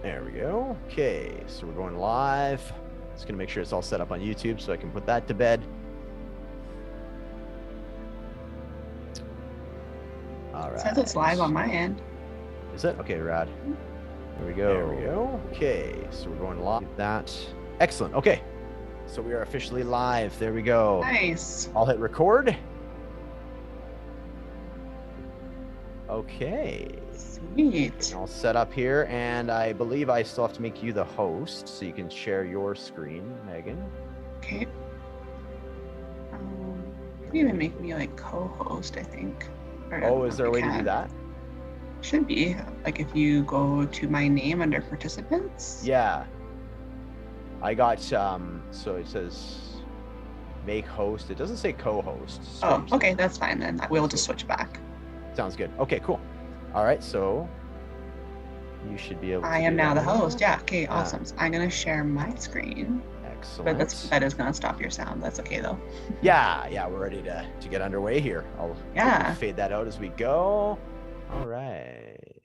There we go. Okay, so we're going live. Just gonna make sure it's all set up on YouTube so I can put that to bed. All right. It says it's live on my end. Is it? Okay, rad. There we go. There we go. Okay, so we're going live. That. Excellent. Okay, so we are officially live. There we go. Nice. I'll hit record. Okay. Sweet. All set up here, and I believe I still have to make you the host so you can share your screen, Megan. Okay. You can even make me like co-host, I think. Oh, is there a way to do that? Should be. Like if you go to my name under participants. Yeah. I got so it says make host. It doesn't say co-host. Oh, okay, that's fine then. We'll just switch back. Sounds good. Okay, cool. All right, so you should be able to. I am now the host. Yeah, okay, awesome. So I'm gonna share my screen. Excellent. But that is gonna stop your sound. That's okay though. Yeah, we're ready to get underway here. I'll fade that out as we go. All right.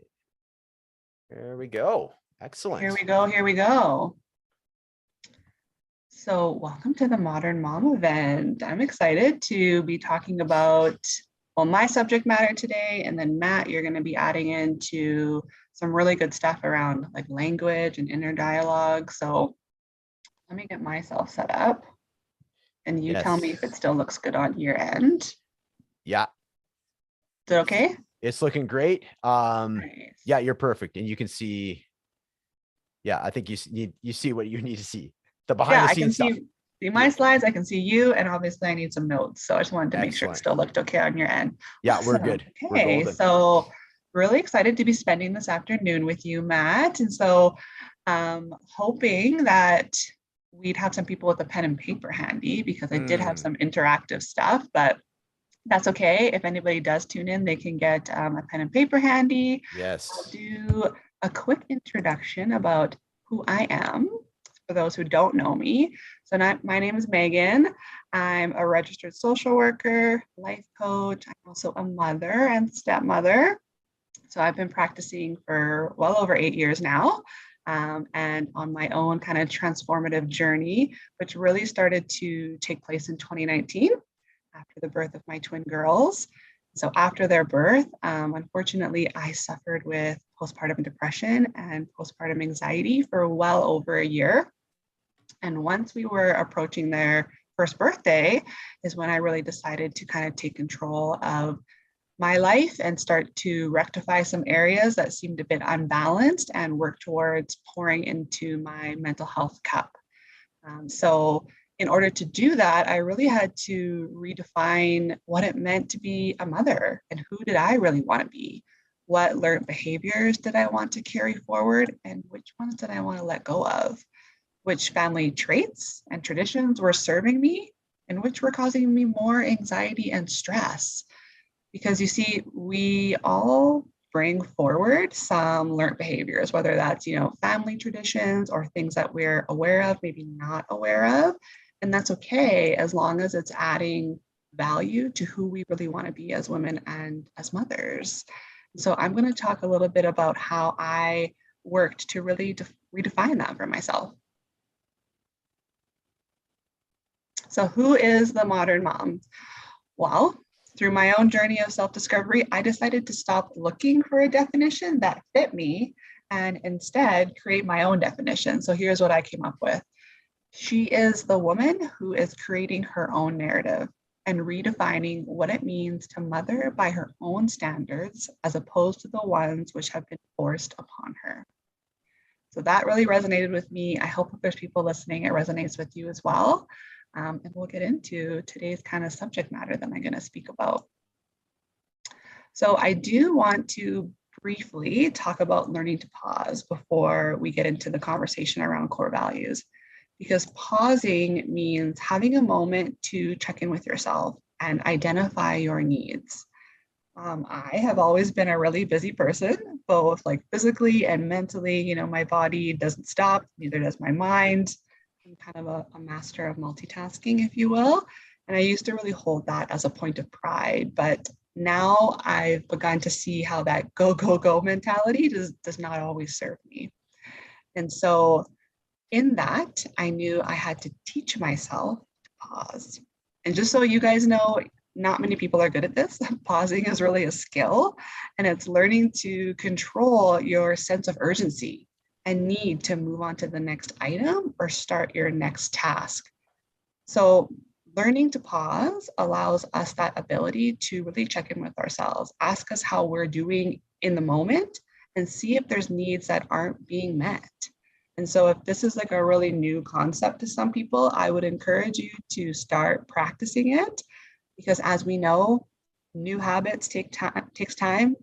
There we go. Excellent. Here we go. So welcome to the Modern Mom event. I'm excited to be talking about, well, my subject matter today, and then Matt, you're going to be adding into some really good stuff around like language and inner dialogue. So let me get myself set up and you tell me if it still looks good on your end. Yeah. Is it okay? It's looking great. Nice. Yeah, you're perfect. And you can see, I think you see what you need to see. The behind the scenes stuff. See my slides, I can see you, and obviously I need some notes. So I just wanted to make sure it still looked okay on your end. Yeah, we're good. Okay, so really excited to be spending this afternoon with you, Matt. And so hoping that we'd have some people with a pen and paper handy, because I did have some interactive stuff, but that's okay. If anybody does tune in, they can get a pen and paper handy. Yes. I'll do a quick introduction about who I am for those who don't know me. So my name is Megan. I'm a registered social worker, life coach. I'm also a mother and stepmother. So I've been practicing for well over 8 years now. And on my own kind of transformative journey, which really started to take place in 2019 after the birth of my twin girls. So after their birth, unfortunately, I suffered with postpartum depression and postpartum anxiety for well over a year. And once we were approaching their first birthday is when I really decided to kind of take control of my life and start to rectify some areas that seemed a bit unbalanced and work towards pouring into my mental health cup. So in order to do that, I really had to redefine what it meant to be a mother and who did I really want to be? What learned behaviors did I want to carry forward and which ones did I want to let go of? Which family traits and traditions were serving me and which were causing me more anxiety and stress? Because you see, we all bring forward some learned behaviors, whether that's, family traditions or things that we're aware of, maybe not aware of. And that's okay, as long as it's adding value to who we really want to be as women and as mothers. So I'm going to talk a little bit about how I worked to really redefine that for myself. So who is the modern mom? Well, through my own journey of self-discovery, I decided to stop looking for a definition that fit me and instead create my own definition. So here's what I came up with. She is the woman who is creating her own narrative and redefining what it means to mother by her own standards, as opposed to the ones which have been forced upon her. So that really resonated with me. I hope if there's people listening, it resonates with you as well. And we'll get into today's kind of subject matter that I'm going to speak about. So I do want to briefly talk about learning to pause before we get into the conversation around core values. Because pausing means having a moment to check in with yourself and identify your needs. I have always been a really busy person, both like physically and mentally. My body doesn't stop, neither does my mind. I'm kind of a master of multitasking, if you will. And I used to really hold that as a point of pride, but now I've begun to see how that go, go, go mentality does not always serve me. And so in that, I knew I had to teach myself to pause. And just so you guys know, not many people are good at this. Pausing is really a skill, and it's learning to control your sense of urgency and need to move on to the next item or start your next task. So learning to pause allows us that ability to really check in with ourselves, ask us how we're doing in the moment, and see if there's needs that aren't being met. And so if this is like a really new concept to some people, I would encourage you to start practicing it, because as we know, new habits takes time.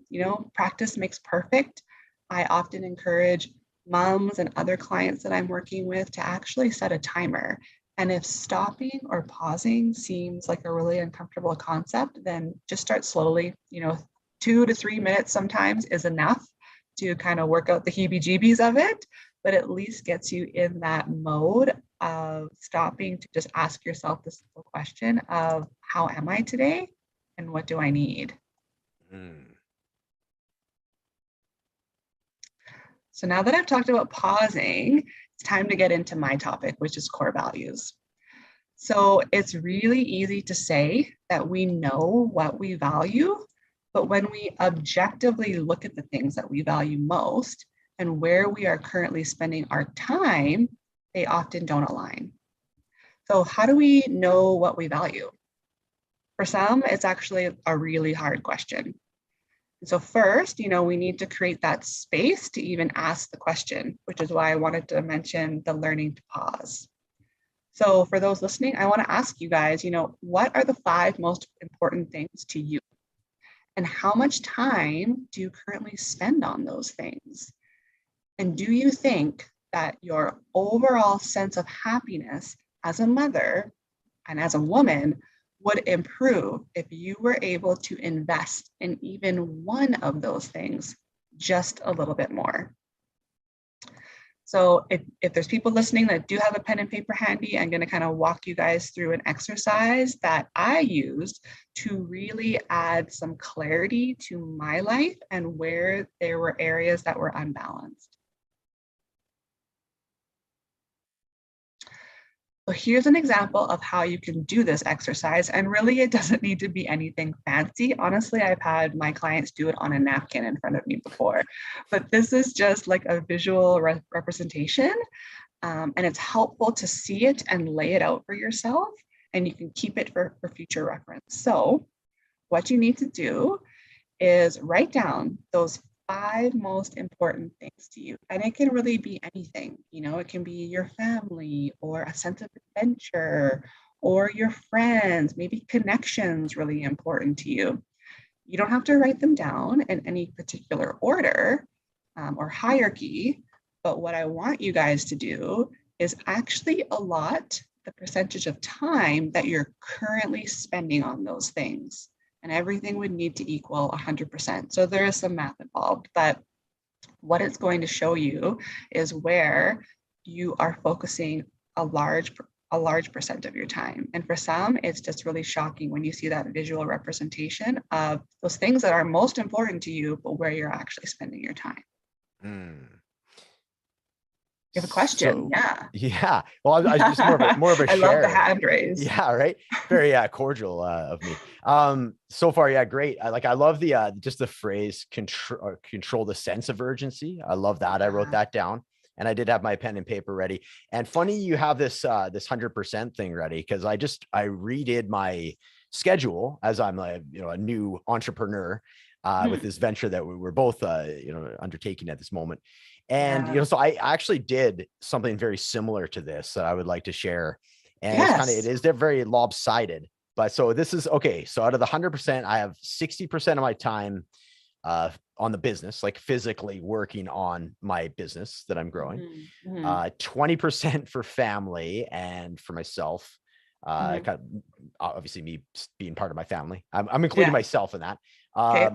Practice makes perfect. I often encourage moms and other clients that I'm working with to actually set a timer. And if stopping or pausing seems like a really uncomfortable concept, then just start slowly. 2 to 3 minutes sometimes is enough to kind of work out the heebie-jeebies of it, but at least gets you in that mode of stopping to just ask yourself the simple question of, how am I today and what do I need? So now that I've talked about pausing, it's time to get into my topic, which is core values. So it's really easy to say that we know what we value, but when we objectively look at the things that we value most and where we are currently spending our time, they often don't align. So how do we know what we value? For some, it's actually a really hard question. And so first, we need to create that space to even ask the question, which is why I wanted to mention the learning to pause. So for those listening, I want to ask you guys, what are the 5 most important things to you? And how much time do you currently spend on those things? And do you think that your overall sense of happiness as a mother and as a woman would improve if you were able to invest in even one of those things just a little bit more? So if there's people listening that do have a pen and paper handy, I'm going to kind of walk you guys through an exercise that I used to really add some clarity to my life and where there were areas that were unbalanced. So here's an example of how you can do this exercise. And really, it doesn't need to be anything fancy. Honestly, I've had my clients do it on a napkin in front of me before, but this is just like a visual representation. And it's helpful to see it and lay it out for yourself, and you can keep it for future reference. So what you need to do is write down those 5 most important things to you. And it can really be anything, it can be your family or a sense of adventure or your friends, maybe connections really important to you. You don't have to write them down in any particular order or hierarchy, but what I want you guys to do is actually allot the percentage of time that you're currently spending on those things. And everything would need to equal 100%. So there is some math involved, but what it's going to show you is where you are focusing a large percent of your time. And for some, it's just really shocking when you see that visual representation of those things that are most important to you, but where you're actually spending your time. You have a question? So, yeah. Well, I was just more of a I share. love the hand raise. Yeah, right. Very cordial of me. So far, yeah, great. I love the just the phrase control the sense of urgency. I love that. I wrote that down, and I did have my pen and paper ready. And funny, you have this 100% thing ready, because I redid my schedule as I'm a new entrepreneur with this venture that we're both undertaking at this moment. And, so I actually did something very similar to this that I would like to share. And they're very lopsided, but so this is okay. So out of the 100%, I have 60% of my time on the business, like physically working on my business that I'm growing, 20% for family and for myself. Kind of, obviously me being part of my family. I'm including myself in that.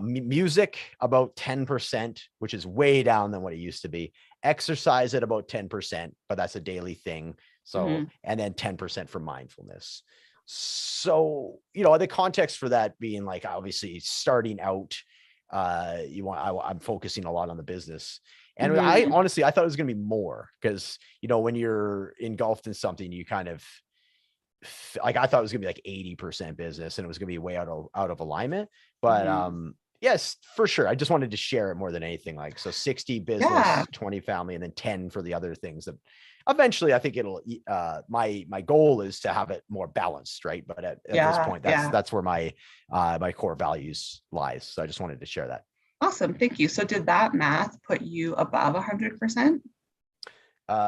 Music about 10%, which is way down than what it used to be. Exercise at about 10%, but that's a daily thing. So, and then 10% for mindfulness. So, the context for that being like, obviously starting out, I'm focusing a lot on the business. And I honestly, I thought it was going to be more because, you know, when you're engulfed in something, you kind of like, I thought it was gonna be like 80% business and it was gonna be way out of alignment. But yes, for sure. I just wanted to share it more than anything. Like, so 60 business, 20 family, and then 10 for the other things that eventually I think it'll my goal is to have it more balanced, right? But at this point, that's where my my core values lies. So I just wanted to share that. Awesome. Thank you. So did that math put you above 100%?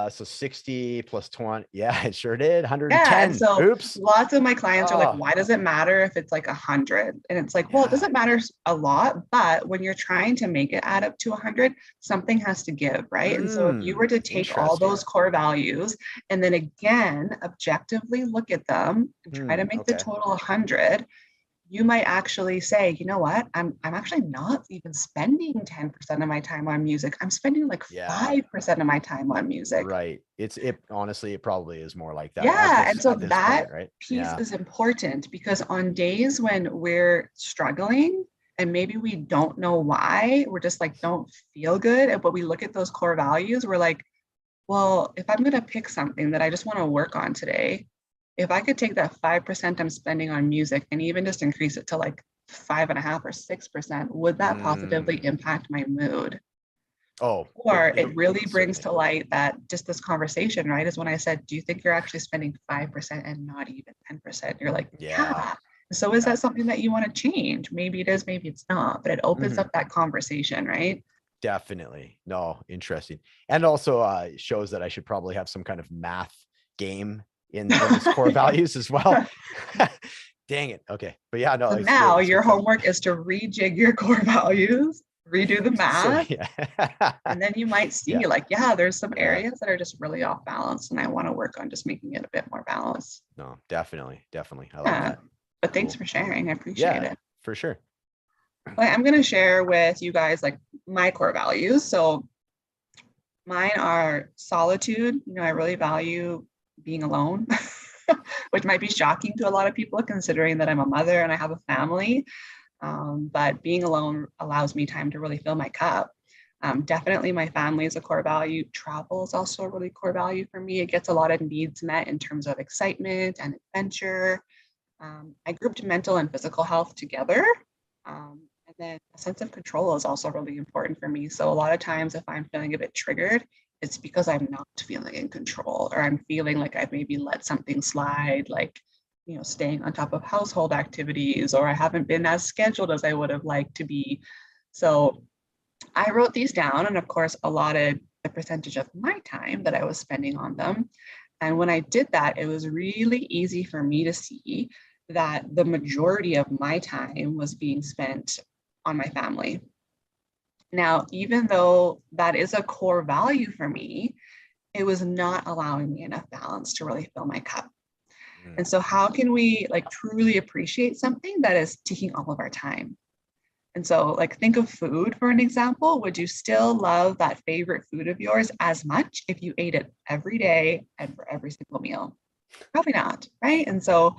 So 60 plus 20. Yeah, it sure did. 110. Yeah. And so oops. Lots of my clients are like, why does it matter if it's like 100? And it's like, well, it doesn't matter a lot, but when you're trying to make it add up to 100, something has to give, right? And so if you were to take all those core values and then again, objectively look at them and try to make the total 100, you might actually say, you know what, I'm actually not even spending 10% of my time on music. I'm spending like 5% of my time on music. Right. It honestly, it probably is more like that. Yeah. And so that point, right? piece is important because on days when we're struggling and maybe we don't know why, we're just like, don't feel good. But we look at those core values, we're like, well, if I'm going to pick something that I just want to work on today, if I could take that 5% I'm spending on music and even just increase it to like 5.5 or 6%, would that positively impact my mood? Oh, or it really brings to light that just this conversation, right? Is when I said, do you think you're actually spending 5% and not even 10%? You're like, yeah. So is that something that you want to change? Maybe it is, maybe it's not, but it opens up that conversation, right? Definitely. No, interesting. And also shows that I should probably have some kind of math game in this core values as well. Dang it. Okay. But yeah, no. So now your homework is to rejig your core values, redo the math, and then you might see like, there's some areas that are just really off balance and I want to work on just making it a bit more balanced. No, definitely. I like that. But thanks for sharing. I appreciate it. For sure. Well, I'm going to share with you guys like my core values. So mine are solitude. You know, I really value being alone, which might be shocking to a lot of people considering that I'm a mother and I have a family. But being alone allows me time to really fill my cup. Definitely my family is a core value. Travel is also a really core value for me. It gets a lot of needs met in terms of excitement and adventure. I grouped mental and physical health together. And then a sense of control is also really important for me. So a lot of times if I'm feeling a bit triggered, it's because I'm not feeling in control or I'm feeling like I've maybe let something slide, like, you know, staying on top of household activities, or I haven't been as scheduled as I would have liked to be. So I wrote these down and of course allotted the percentage of my time that I was spending on them. And when I did that, it was really easy for me to see that the majority of my time was being spent on my family. Now, even though that is a core value for me, it was not allowing me enough balance to really fill my cup. And so how can we like truly appreciate something that is taking all of our time? And so like think of food for an example. Would you still love that favorite food of yours as much if you ate it every day and for every single meal? Probably not, right? And so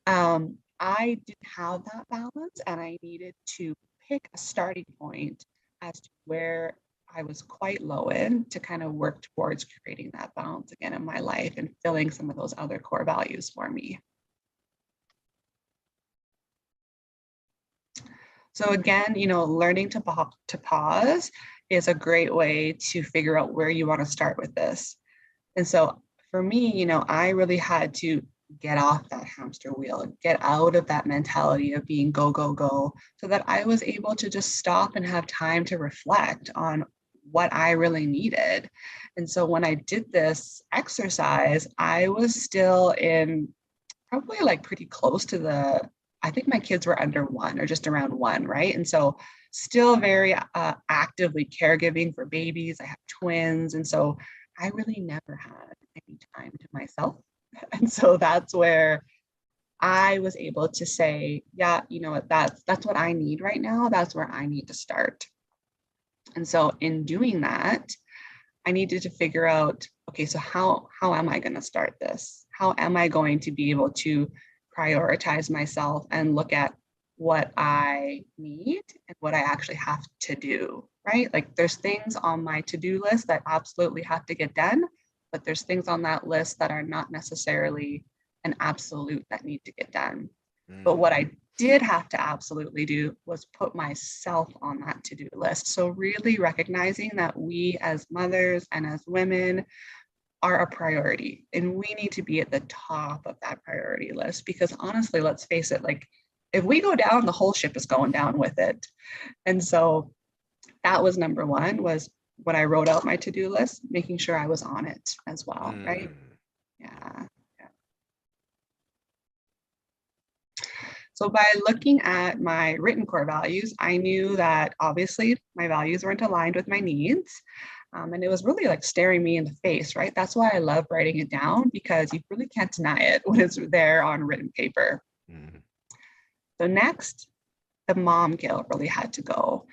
I didn't have that balance and I needed to pick a starting point as to where I was quite low in to kind of work towards creating that balance again in my life and filling some of those other core values for me. So again, you know, learning to pause is a great way to figure out where you want to start with this. And so for me, you know, I really had to get off that hamster wheel, get out of that mentality of being go, go, go, so that I was able to just stop and have time to reflect on what I really needed. And so when I did this exercise, I was still in probably like pretty close to I think my kids were under 1 or just around 1, right? And so still very actively caregiving for babies. I have twins. And so I really never had any time to myself. And so that's where I was able to say, yeah, you know what, that's what I need right now. That's where I need to start. And so in doing that, I needed to figure out, okay, so how am I going to start this? How am I going to be able to prioritize myself and look at what I need and what I actually have to do, right? Like there's things on my to-do list that absolutely have to get done, but there's things on that list that are not necessarily an absolute that need to get done. But what I did have to absolutely do was put myself on that to-do list. So really recognizing that we as mothers and as women are a priority and we need to be at the top of that priority list, because honestly, let's face it, like if we go down, the whole ship is going down with it. And so that was number one, was when I wrote out my to-do list, making sure I was on it as well, right? Yeah. So by looking at my written core values, I knew that obviously my values weren't aligned with my needs. And it was really like staring me in the face, right? That's why I love writing it down, because you really can't deny it when it's there on written paper. So next, the mom guilt really had to go.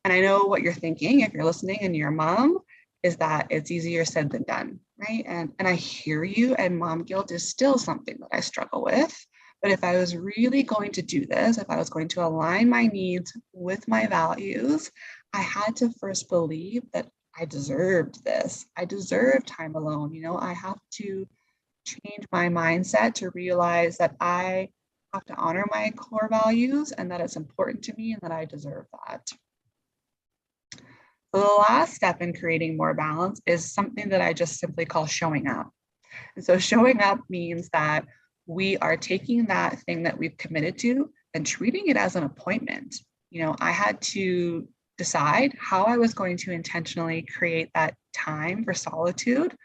And I know what you're thinking if you're listening and you're a mom, is that it's easier said than done, right? And I hear you, and mom guilt is still something that I struggle with. But if I was really going to do this, if I was going to align my needs with my values, I had to first believe that I deserved this. I deserve time alone. You know, I have to change my mindset to realize that I have to honor my core values and that it's important to me and that I deserve that. So the last step in creating more balance is something that I just simply call showing up. And so showing up means that we are taking that thing that we've committed to and treating it as an appointment. You know, I had to decide how I was going to intentionally create that time for solitude,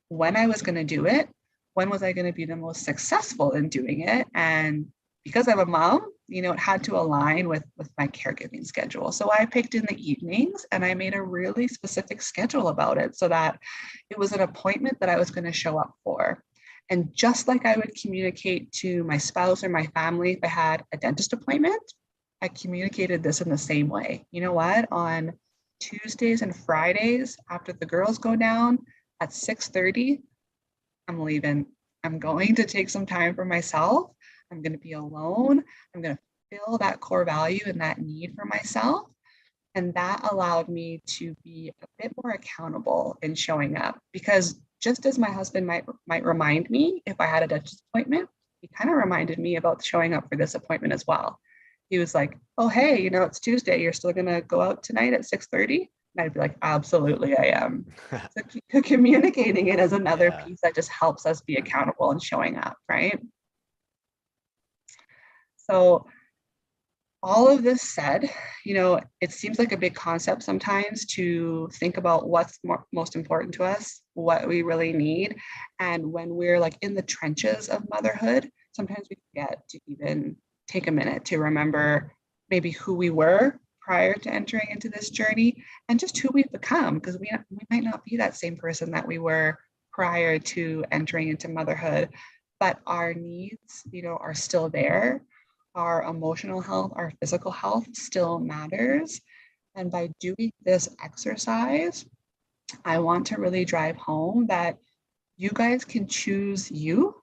when I was going to do it, when was I going to be the most successful in doing it. And because I'm a mom, you know, it had to align with my caregiving schedule. So I picked in the evenings and I made a really specific schedule about it so that it was an appointment that I was going to show up for. And just like I would communicate to my spouse or my family if I had a dentist appointment, I communicated this in the same way. You know what? On Tuesdays and Fridays, after the girls go down at 6:30, I'm leaving. I'm going to take some time for myself. I'm going to be alone. I'm going to feel that core value and that need for myself. And that allowed me to be a bit more accountable in showing up, because just as my husband might remind me if I had a dentist appointment, he kind of reminded me about showing up for this appointment as well. He was like, oh, hey, you know, it's Tuesday. You're still going to go out tonight at 6:30? And I'd be like, absolutely, I am. So communicating it as another piece that just helps us be accountable and showing up, right? So all of this said, you know, it seems like a big concept sometimes to think about what's most important to us, what we really need. And when we're like in the trenches of motherhood, sometimes we forget to even take a minute to remember maybe who we were prior to entering into this journey and just who we've become, because we might not be that same person that we were prior to entering into motherhood, but our needs, you know, are still there. Our emotional health, our physical health still matters. And by doing this exercise, I want to really drive home that you guys can choose you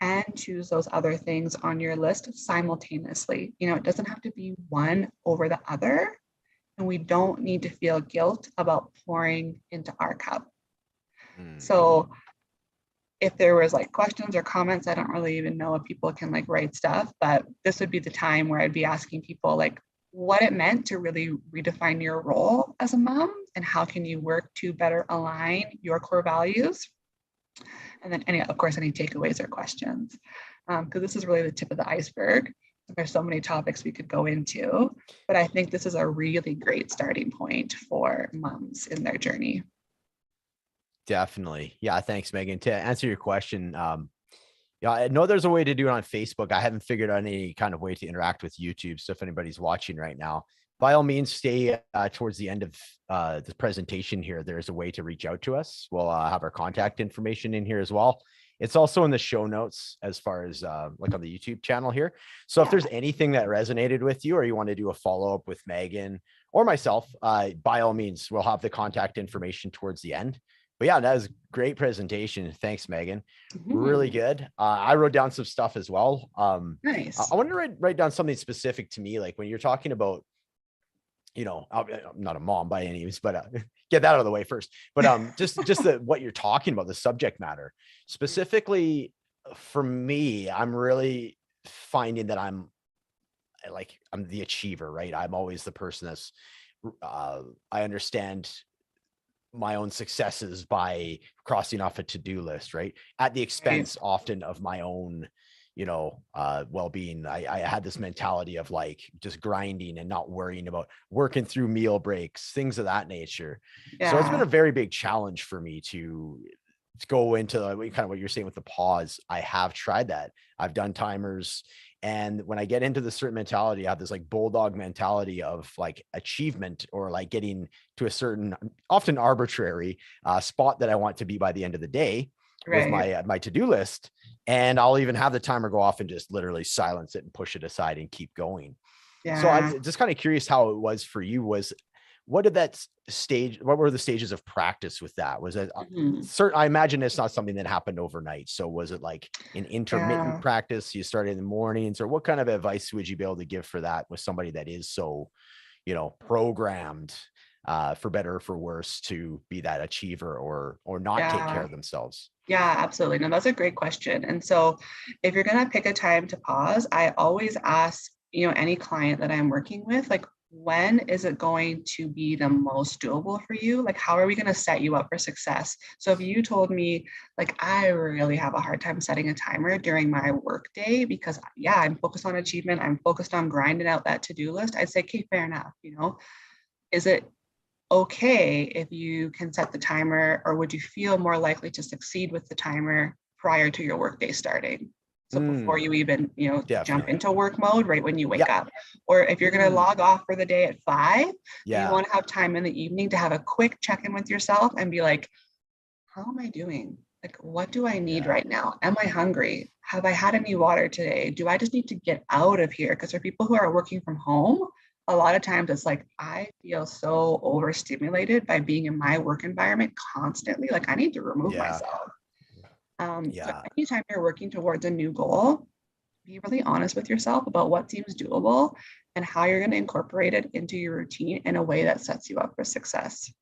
and choose those other things on your list simultaneously. You know, it doesn't have to be one over the other. And we don't need to feel guilt about pouring into our cup. So if there was like questions or comments, I don't really even know if people can like write stuff, but this would be the time where I'd be asking people like what it meant to really redefine your role as a mom and how can you work to better align your core values. And then any takeaways or questions, because this is really the tip of the iceberg. There's so many topics we could go into, but I think this is a really great starting point for moms in their journey. Definitely. Yeah. Thanks, Megan. To answer your question, yeah, I know there's a way to do it on Facebook. I haven't figured out any kind of way to interact with YouTube. So if anybody's watching right now, by all means, stay towards the end of the presentation here. There's a way to reach out to us. We'll have our contact information in here as well. It's also in the show notes as far as like on the YouTube channel here. So if there's anything that resonated with you or you want to do a follow-up with Megan or myself, by all means, we'll have the contact information towards the end. But yeah, that was a great presentation. Thanks, Megan. Really Mhm. good. I wrote down some stuff as well. I Nice. wanted to write down something specific to me, like when you're talking about, I'm not a mom by any means, but get that out of the way first. But just what you're talking about, the subject matter specifically for me, I'm really finding that I'm the achiever, right? I'm always the person that's I understand my own successes by crossing off a to-do list, right? At the Right. expense often of my own, well-being. I had this mentality of like just grinding and not worrying about working through meal breaks, things of that nature. So it's been Yeah. a very big challenge for me to go into kind of what you're saying with the pause. I have tried that. I've done timers. And when I get into the certain mentality, I have this like bulldog mentality of like achievement or like getting to a certain, often arbitrary spot that I want to be by the end of the day with Right. my to-do list. And I'll even have the timer go off and just literally silence it and push it aside and keep going. So Yeah. I'm just kind of curious how it was for you. What did that stage, what were the stages of practice with that? Was it Mhm. certain? I imagine it's not something that happened overnight. So was it like an intermittent Yeah. practice? You started in the mornings, or what kind of advice would you be able to give for that with somebody that is so, programmed for better or for worse to be that achiever or not take care Yeah. of themselves? Yeah, absolutely. No, that's a great question. And so if you're going to pick a time to pause, I always ask, any client that I'm working with, like, when is it going to be the most doable for you? Like, how are we going to set you up for success? So if you told me, like, I really have a hard time setting a timer during my work day because, yeah, I'm focused on achievement, I'm focused on grinding out that to-do list, I'd say, okay, fair enough. Is it okay if you can set the timer, or would you feel more likely to succeed with the timer prior to your workday starting? So before you even, jump Definitely. into work mode right when you Yeah. wake up. Or if you're going to log off for the day at 5, do you Yeah. want to have time in the evening to have a quick check-in with yourself and be like, how am I doing? Like, what do I need Yeah. right now? Am I hungry? Have I had any water today? Do I just need to get out of here? Because for people who are working from home, a lot of times it's like, I feel so overstimulated by being in my work environment constantly. Like, I need to remove Yeah. myself. So Yeah. anytime you're working towards a new goal, be really honest with yourself about what seems doable and how you're going to incorporate it into your routine in a way that sets you up for success.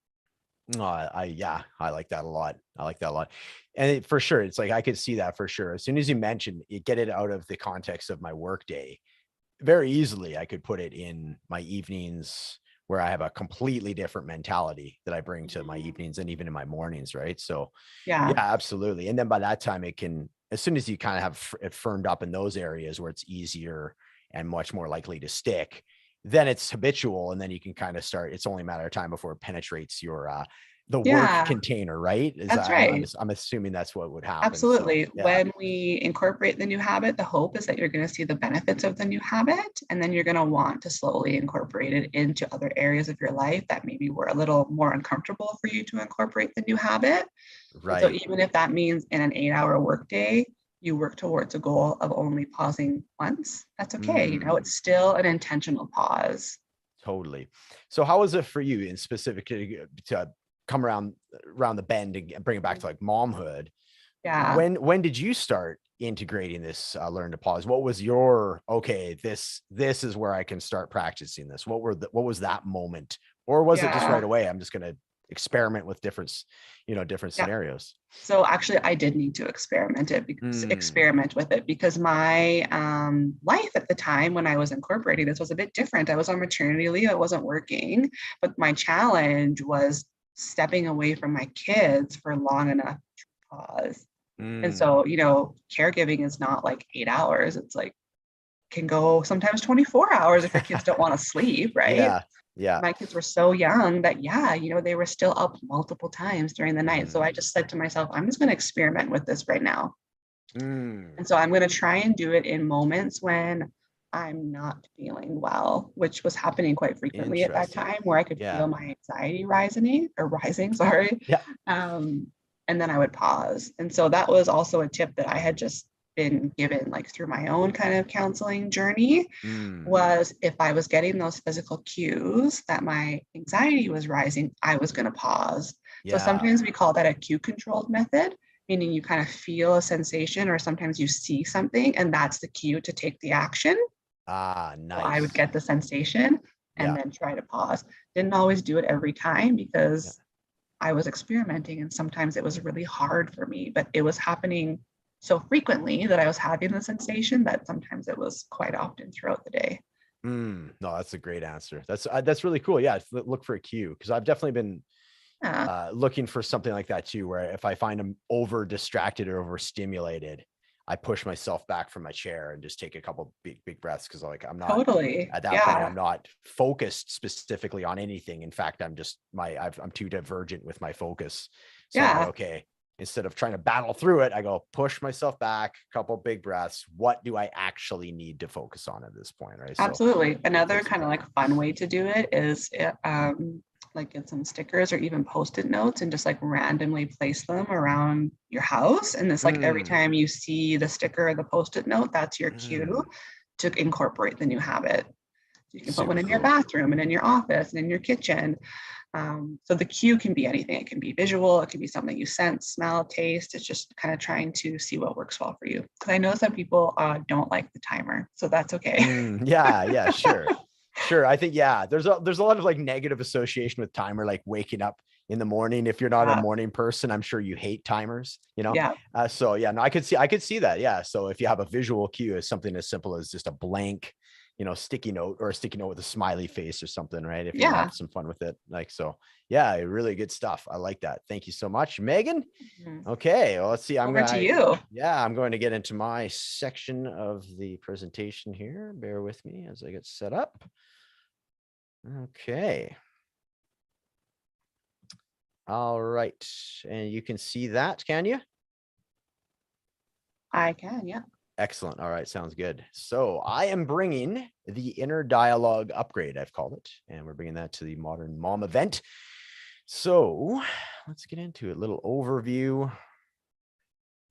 No, yeah, I like that a lot. I like that a lot. And for sure, it's like I could see that for sure. As soon as you mentioned it, get it out of the context of my work day, very easily I could put it in my evenings where I have a completely different mentality that I bring to my Mhm. evenings and even in my mornings, right? So yeah, Yeah. absolutely. And then by that time it can, as soon as you kind of have it firmed up in those areas where it's easier and much more likely to stick, then it's habitual. And then you can kind of start, it's only a matter of time before it penetrates your, the work Yeah, container, right? Is that's right. I'm assuming that's what would happen. So Absolutely. yeah, When we incorporate the new habit, the hope is that you're going to see the benefits of the new habit, and then you're going to want to slowly incorporate it into other areas of your life that maybe were a little more uncomfortable for you to incorporate the new habit. And so, right. even if that means in an 8-hour workday, you work towards a goal of only pausing once, that's okay. Mm. It's still an intentional pause. Totally. So how was it for you in specific to come around the bend and bring it back to like momhood? Yeah. When did you start integrating this learn to pause? What was your okay, this is where I can start practicing this? What was that moment? Or was it just right Yeah. away? I'm just gonna experiment with different Yeah. scenarios. So actually, I did need to Mm, experiment with it because my life at the time when I was incorporating this was a bit different. I was on maternity leave, I wasn't working, but my challenge was stepping away from my kids for long enough to pause. And mm. so, caregiving is not like 8 hours. It's like can go sometimes 24 hours if your kids don't want to sleep, right? Yeah, yeah. My kids were so young that yeah, they were still up multiple times during the night. So I Mm, just said to myself, I'm just going to experiment with this right now. And mm. so I'm going to try and do it in moments when I'm not feeling well, which was happening quite frequently at that Interesting. time where I could Yeah, feel my anxiety rising, sorry. yeah. Um, and then I would pause. And so that was also a tip that I had just been given like through my own kind of counseling journey Mm, was if I was getting those physical cues that my anxiety was rising, I was going to pause. So yeah. sometimes we call that a cue controlled method, meaning you kind of feel a sensation or sometimes you see something and that's the cue to take the action. Ah, So I would nice. get the sensation and Yeah. then try to pause. Didn't always do it every time Yeah. because I was experimenting and sometimes it was really hard for me, but it was happening so frequently that I was having the sensation that sometimes it was quite often throughout the day. No, that's a great answer. That's really cool. Yeah. Look for a cue. Cause I've definitely been Yeah, looking for something like that too, where if I find them over distracted or overstimulated, I push myself back from my chair and just take a couple big breaths. Cause like, I'm not totally. at that point, Yeah, I'm not focused specifically on anything. In fact, I'm too divergent with my focus. So I'm like, yeah, okay, instead of trying to battle through it, I go push myself back, couple big breaths. What do I actually need to focus on at this point? Right. So absolutely. it Another takes some kind of like practice. fun way to do it is like get some stickers or even post-it notes and just like randomly place them around your house. And it's like every Mm, time you see the sticker or the post-it note, that's your cue mm, to incorporate the new habit. You can put one super in your cool. bathroom and in your office and in your kitchen. So the cue can be anything. It can be visual. It can be something you sense, smell, taste. It's just kind of trying to see what works well for you. Because I know some people don't like the timer, so that's okay. Yeah, yeah, sure. Sure. I think, yeah, there's a lot of like negative association with timer, like waking up in the morning. If you're not a Yeah, morning person, I'm sure you hate timers, you know? yeah, So yeah, no, I could see that. Yeah. So if you have a visual cue as something as simple as just a blank, sticky note or a sticky note with a smiley face or something, right? If you want to yeah. have some fun with it. Like, so yeah, really good stuff. I like that. Thank you so much, Megan. Mhm. Okay, well, let's see. Over to you. Yeah, I'm going to get into my section of the presentation here. Bear with me as I get set up. Okay. All right. And you can see that, can you? I can, yeah. Excellent. All right. Sounds good. So I am bringing the inner dialogue upgrade, I've called it, and we're bringing that to the Modern Mom event. So let's get into it. A little overview.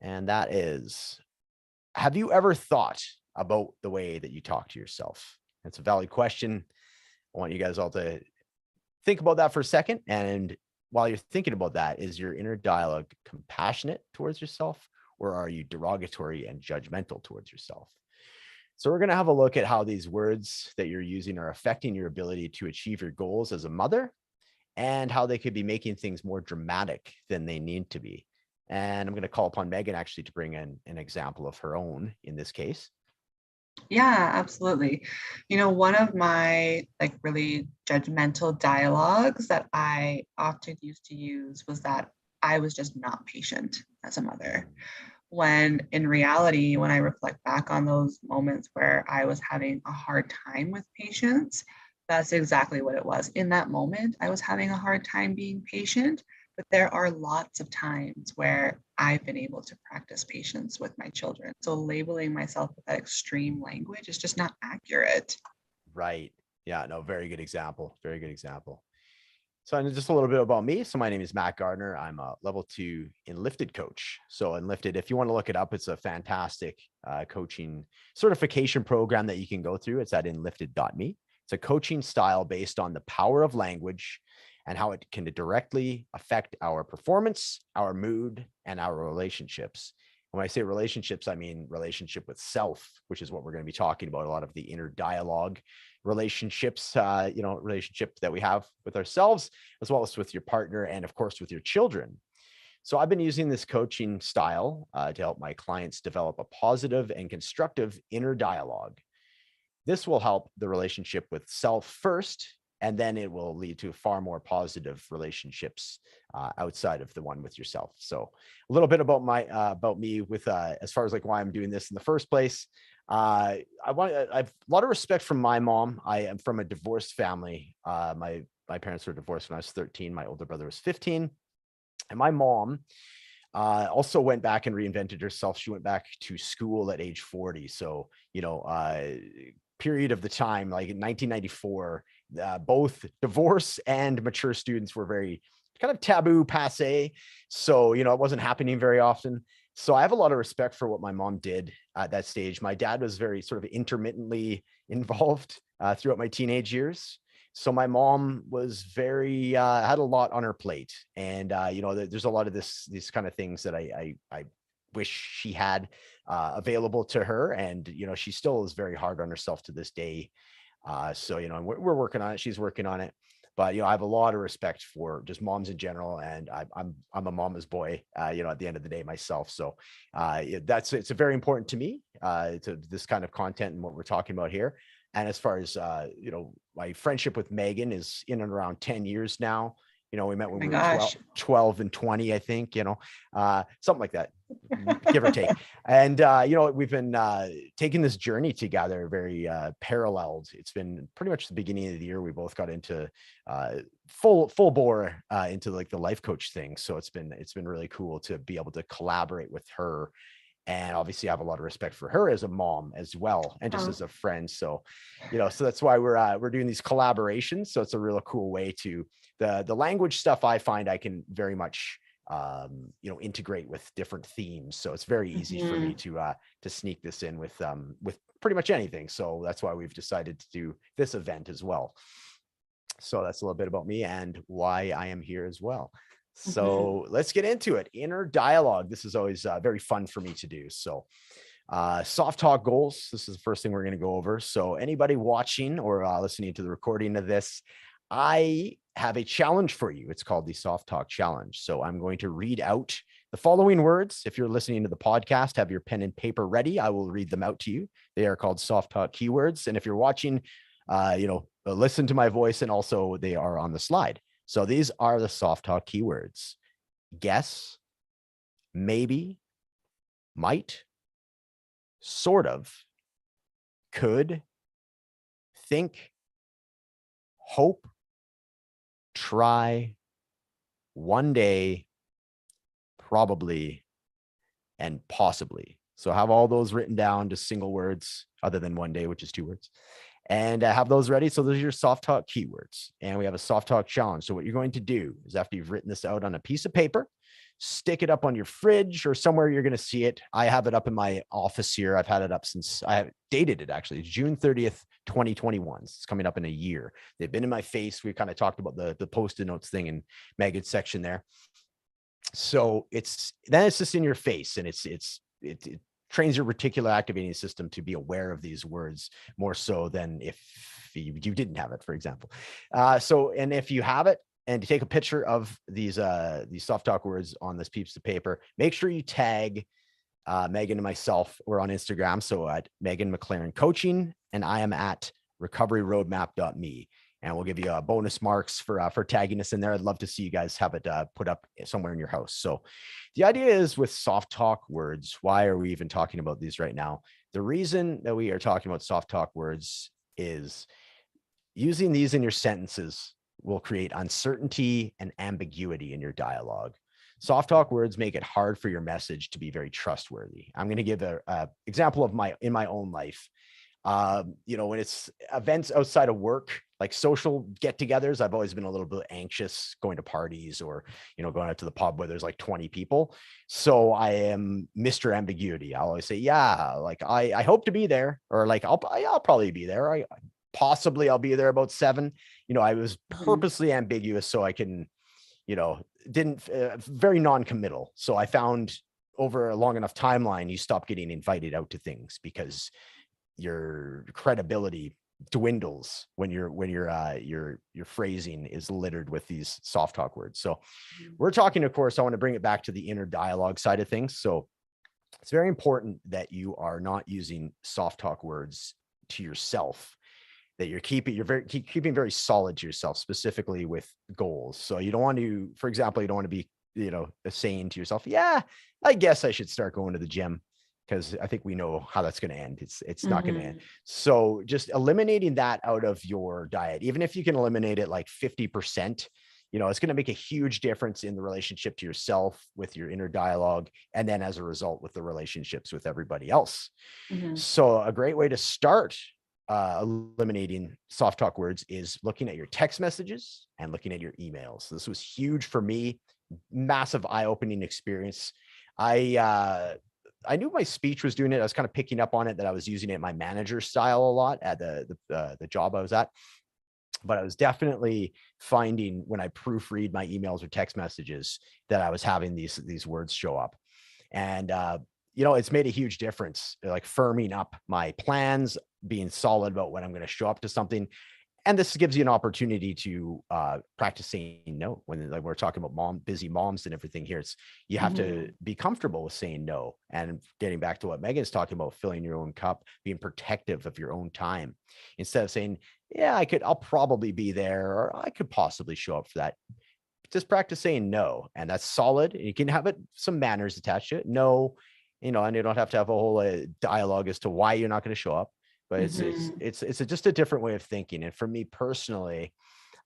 And that is, have you ever thought about the way that you talk to yourself? That's a valid question. I want you guys all to think about that for a second. And while you're thinking about that, is your inner dialogue compassionate towards yourself, or are you derogatory and judgmental towards yourself? So we're going to have a look at how these words that you're using are affecting your ability to achieve your goals as a mother and how they could be making things more dramatic than they need to be. And I'm going to call upon Megan actually to bring in an example of her own in this case. Yeah, absolutely. One of my like really judgmental dialogues that I often used to use was that I was just not patient as a mother. When in reality, when I reflect back on those moments where I was having a hard time with patience, that's exactly what it was. In that moment, I was having a hard time being patient, but there are lots of times where I've been able to practice patience with my children. So labeling myself with that extreme language is just not accurate. Right. Yeah, no, very good example. Very good example. So just a little bit about me. So my name is Matt Gardner. I'm a level 2 Enlifted coach. So Enlifted, if you want to look it up, it's a fantastic coaching certification program that you can go through. It's at enlifted.me. It's a coaching style based on the power of language and how it can directly affect our performance, our mood, and our relationships. When I say relationships, I mean relationship with self, which is what we're going to be talking about. A lot of the inner dialogue relationships, relationship that we have with ourselves, as well as with your partner and of course with your children. So I've been using this coaching style to help my clients develop a positive and constructive inner dialogue. This will help the relationship with self first, and then it will lead to far more positive relationships outside of the one with yourself. So a little bit about about me with as far as like why I'm doing this in the first place. I've a lot of respect from my mom. I am from a divorced family. My parents were divorced when I was 13. My older brother was 15, and my mom also went back and reinvented herself. She went back to school at age 40. So, period of the time, like in 1994, both divorce and mature students were very kind of taboo, passe. So, it wasn't happening very often. So I have a lot of respect for what my mom did at that stage. My dad was very sort of intermittently involved throughout my teenage years. So my mom was very had a lot on her plate, and there's a lot of these kind of things that I wish she had available to her, and she still is very hard on herself to this day. So we're working on it. She's working on it. But I have a lot of respect for just moms in general, and I'm a mama's boy. At the end of the day myself. So it's very important to me to this kind of content and what we're talking about here. And as far as my friendship with Megan is in and around 10 years now. We met Oh when my we were gosh. 12 and 20, I think, something like that, give or take. And, we've been taking this journey together, very paralleled. It's been pretty much the beginning of the year. We both got into full bore into like the life coach thing. So it's been really cool to be able to collaborate with her. And obviously I have a lot of respect for her as a mom as well, and just as a friend. So, so that's why we're doing these collaborations. So it's a real cool way to the language stuff. I find I can very much, integrate with different themes. So it's very easy for me to sneak this in with pretty much anything. So that's why we've decided to do this event as well. So that's a little bit about me and why I am here as well. So let's get into it. Inner dialogue. This is always very fun for me to do. So soft talk goals. This is the first thing we're going to go over. So anybody watching or listening to the recording of this, I have a challenge for you. It's called the Soft Talk Challenge. So I'm going to read out the following words. If you're listening to the podcast, have your pen and paper ready. I will read them out to you. They are called soft talk keywords. And if you're watching, listen to my voice, and also they are on the slide. So these are the soft talk keywords: guess, maybe, might, sort of, could, think, hope, try, one day, probably, and possibly. So have all those written down, just single words, other than one day, which is 2 words. And have those ready. So those are your soft talk keywords. And we have a soft talk challenge. So what you're going to do is, after you've written this out on a piece of paper, stick it up on your fridge or somewhere you're going to see it. I have it up in my office here. I've had it up since I have dated it, actually. It's June 30th, 2021. It's coming up in a year. They've been in my face. We kind of talked about the post-it notes thing in Megan's section there. So it's just in your face, and it trains your reticular activating system to be aware of these words more so than if you didn't have it, for example. And if you have it, and you take a picture of these soft talk words on this piece of paper, make sure you tag Megan and myself. We're on Instagram. So at Megan McLaren Coaching, and I am at recoveryroadmap.me. And we'll give you bonus marks for tagging us in there. I'd love to see you guys have it put up somewhere in your house. So the idea is, with soft talk words, why are we even talking about these right now? The reason that we are talking about soft talk words is using these in your sentences will create uncertainty and ambiguity in your dialogue. Soft talk words make it hard for your message to be very trustworthy. I'm going to give a example of in my own life. When it's events outside of work, like social get-togethers, I've always been a little bit anxious going to parties or, going out to the pub where there's like 20 people. So I am Mr. Ambiguity. I'll always say, yeah, like I hope to be there, or like I'll probably be there. Possibly I'll be there about 7. I was purposely ambiguous so I can, very non-committal. So I found over a long enough timeline, you stop getting invited out to things because your credibility dwindles when your phrasing is littered with these soft talk words. So we're talking, of course, I want to bring it back to the inner dialogue side of things. So it's very important that you are not using soft talk words to yourself, that you're keeping very solid to yourself, specifically with goals. So you don't want to, for example, you don't want to be, saying to yourself, yeah, I guess I should start going to the gym, because I think we know how that's going to end. It's not going to end. So just eliminating that out of your diet, even if you can eliminate it like 50%, it's going to make a huge difference in the relationship to yourself, with your inner dialogue, and then as a result with the relationships with everybody else. So a great way to start eliminating soft talk words is looking at your text messages and looking at your emails. This was huge for me, massive eye-opening experience. I knew my speech was doing it. I was kind of picking up on it, that I was using it in my manager style a lot at the job I was at. But I was definitely finding when I proofread my emails or text messages that I was having these words show up. And it's made a huge difference, like firming up my plans, being solid about when I'm going to show up to something. And this gives you an opportunity to practice saying no. When, like, we're talking about busy moms and everything here, you have to be comfortable with saying no. And getting back to what Megan's talking about, filling your own cup, being protective of your own time, instead of saying, yeah, I'll probably be there, or I could possibly show up for that. Just practice saying no. And that's solid. You can have some manners attached to it. No, and you don't have to have a whole dialogue as to why you're not going to show up. But it's just a different way of thinking. And for me personally,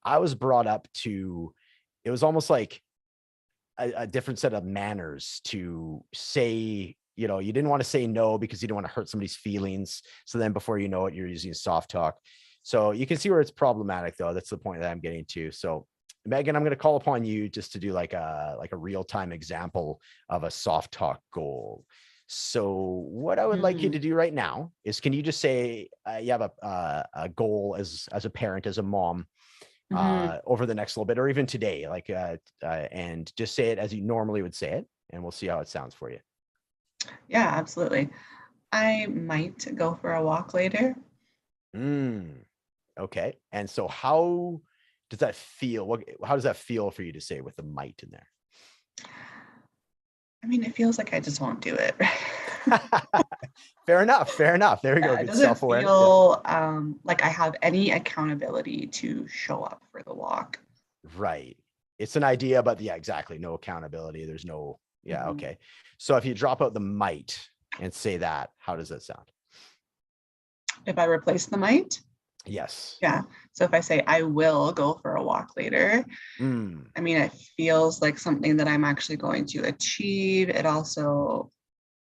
I was brought up to, it was almost like a different set of manners to say, you didn't want to say no because you didn't want to hurt somebody's feelings. So then before you know it, you're using soft talk. So you can see where it's problematic, though. That's the point that I'm getting to. So Megan, I'm going to call upon you just to do like a real-time example of a soft talk goal. So what I would like you to do right now is, can you just say you have a goal as a parent, as a mom, over the next little bit, or even today, like, and just say it as you normally would say it, and we'll see how it sounds for you. Yeah, absolutely. I might go for a walk later. Okay. And so how does that feel? How does that feel for you to say with the might in there? I mean, it feels like I just won't do it. Fair enough. There we go. It Good doesn't self-awareness. feel like I have any accountability to show up for the walk. Right. It's an idea, but yeah, exactly. No accountability. There's no, okay. So if you drop out the might and say that, how does that sound? If I replace the might? Yes. Yeah. So if I say I will go for a walk later, I mean, it feels like something that I'm actually going to achieve. It also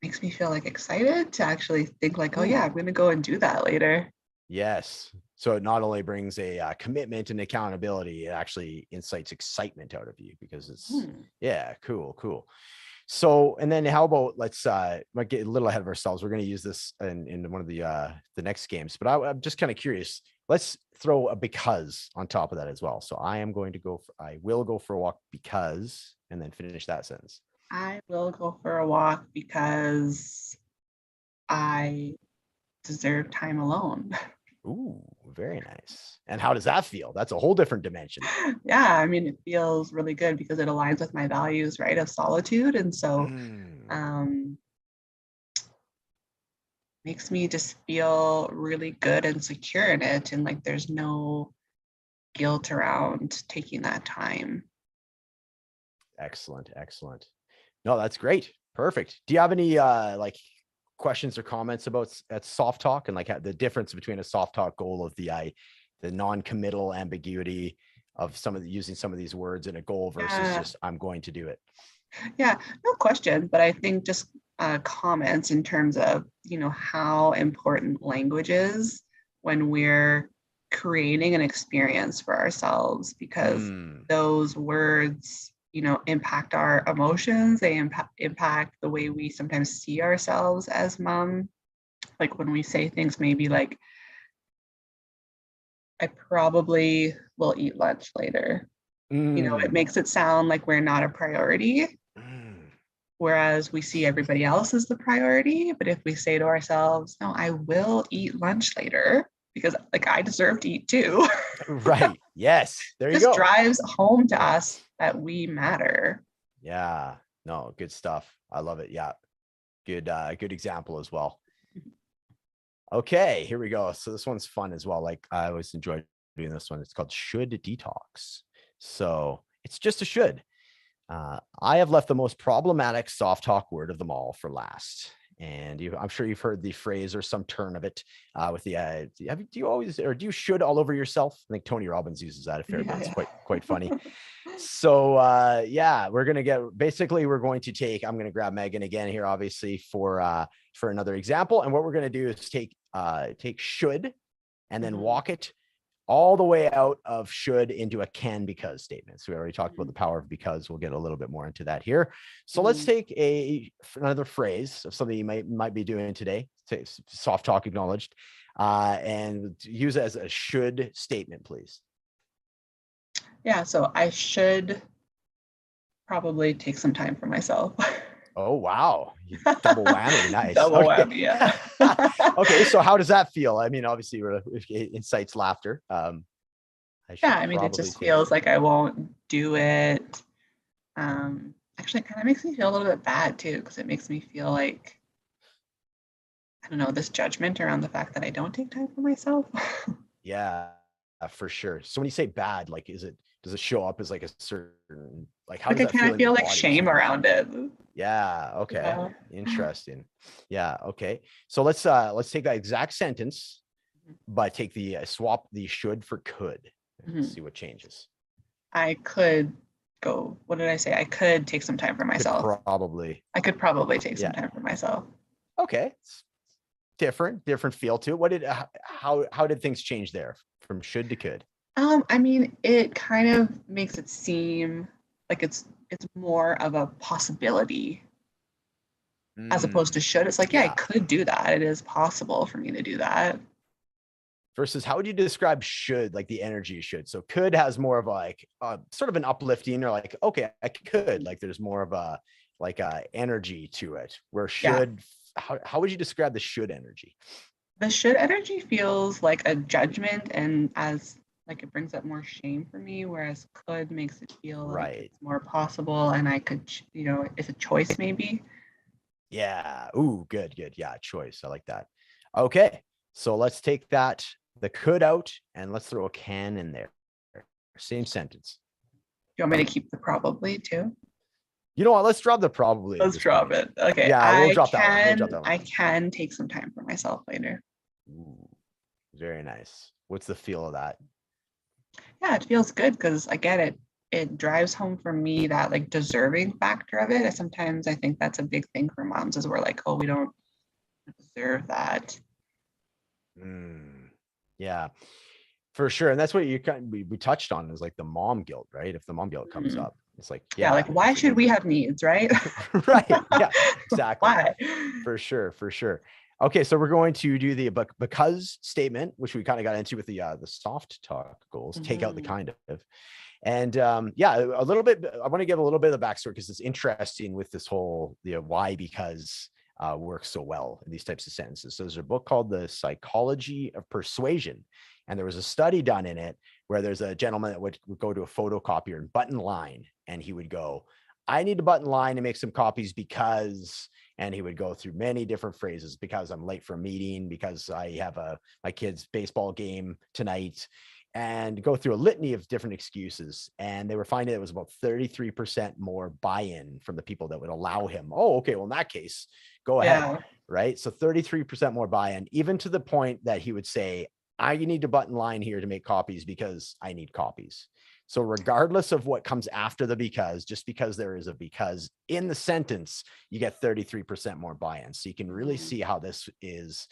makes me feel like excited to actually think like, oh yeah, I'm going to go and do that later. Yes. So it not only brings a commitment and accountability, it actually incites excitement out of you, because it's, cool. So, and then how about, let's might get a little ahead of ourselves. We're going to use this in one of the next games, but I'm just kind of curious. Let's throw a because on top of that as well. So I will go for a walk because, and then finish that sentence. I will go for a walk because I deserve time alone. Ooh, very nice. And how does that feel? That's a whole different dimension. Yeah, I mean, it feels really good because it aligns with my values, right, of solitude. And so makes me just feel really good and secure in it. And like there's no guilt around taking that time. Excellent. No, that's great. Perfect. Do you have any like questions or comments about that soft talk, and like the difference between a soft talk goal of the non-committal ambiguity of using some of these words in a goal versus just I'm going to do it? Yeah, no question. But I think just comments in terms of, how important language is when we're creating an experience for ourselves, because those words, impact our emotions. They impact the way we sometimes see ourselves as mom. Like when we say things maybe like, I probably will eat lunch later. It makes it sound like we're not a priority. Whereas we see everybody else as the priority. But if we say to ourselves, no, I will eat lunch later because like I deserve to eat too. Right. Yes. There you go. This drives home to us that we matter. Yeah. No, good stuff. I love it. Yeah. Good example as well. Okay, here we go. So this one's fun as well. Like I always enjoy doing this one. It's called Should Detox. So it's just a should. I have left the most problematic soft talk word of them all for last. And I'm sure you've heard the phrase or some turn of it with the, do you should all over yourself? I think Tony Robbins uses that a fair bit. It's quite funny. So we're going to take, I'm going to grab Megan again here, obviously for another example. And what we're going to do is take should and then walk it all the way out of should into a can because statement. So we already talked about the power of because. We'll get a little bit more into that here. So let's take another phrase of something you might be doing today. Soft talk acknowledged, and use it as a should statement, please. Yeah, so I should probably take some time for myself. Oh, wow. Double whammy. Nice. Double okay. whammy, yeah. Okay, so how does that feel? I mean, obviously, it incites laughter. I mean, it just feels like I won't do it. Actually, it kind of makes me feel a little bit bad too, because it makes me feel like, I don't know, this judgment around the fact that I don't take time for myself. Yeah, for sure. So when you say bad, like, does it show up as like a certain, like, how does I that kind feel of in your feel like body? shame around it. Yeah. Okay. Yeah. Interesting. Yeah. Okay. So let's take that exact sentence, but take the swap the should for could. See what changes. I could go. What did I say? I could take some time for myself. I could probably take some time for myself. Okay. It's different feel to it. How did things change there from should to could? I mean, it kind of makes it seem like it's more of a possibility as opposed to should. It's like, yeah, I could do that. It is possible for me to do that. Versus, how would you describe should, like the energy should? So could has more of like sort of an uplifting, or like, okay, I could, like there's more of a energy to it, where should, how would you describe the should energy? The should energy feels like a judgment, and as like it brings up more shame for me, whereas could makes it feel like it's more possible, and I could, it's a choice maybe. Yeah. Ooh, good. Yeah, choice. I like that. Okay, so let's take the could out, and let's throw a can in there. Same sentence. You want me to keep the probably too? You know what? Let's drop the probably. Let's drop it. Okay. Yeah, we'll drop that one. I can take some time for myself later. Ooh, very nice. What's the feel of that? Yeah, it feels good because again, it drives home for me that like deserving factor of it. Sometimes I think that's a big thing for moms, is we're like, oh, we don't deserve that. Yeah, for sure. And that's what we touched on, is like the mom guilt, right? If the mom guilt comes up, it's like, like, why should we have needs, right? Right. Yeah, exactly. Why? For sure. Okay, so we're going to do the because statement, which we kind of got into with the soft talk goals. Take out the kind of. And a little bit, I want to give a little bit of the backstory, because it's interesting with this whole why because works so well in these types of sentences. So there's a book called The Psychology of Persuasion, and there was a study done in it where there's a gentleman that would go to a photocopier and button line, and he would go, I need to button line and make some copies because, and he would go through many different phrases, because I'm late for a meeting, because I have my kid's baseball game tonight, and go through a litany of different excuses. And they were finding it was about 33% more buy-in from the people that would allow him. Oh, okay, well, in that case, go ahead. Right. So 33% more buy-in, even to the point that he would say, I need to button line here to make copies because I need copies. So regardless of what comes after the because, just because there is a because in the sentence, you get 33% more buy-in. So you can really see how this is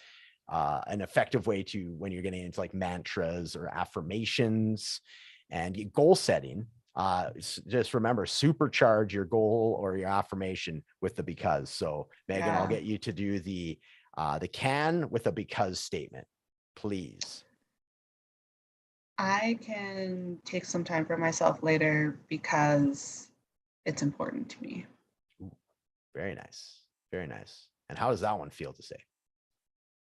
an effective way to, when you're getting into like mantras or affirmations and goal setting, just remember, supercharge your goal or your affirmation with the because. So Megan, I'll get you to do the can with a because statement, please. I can take some time for myself later because it's important to me. Ooh, very nice. And how does that one feel to say?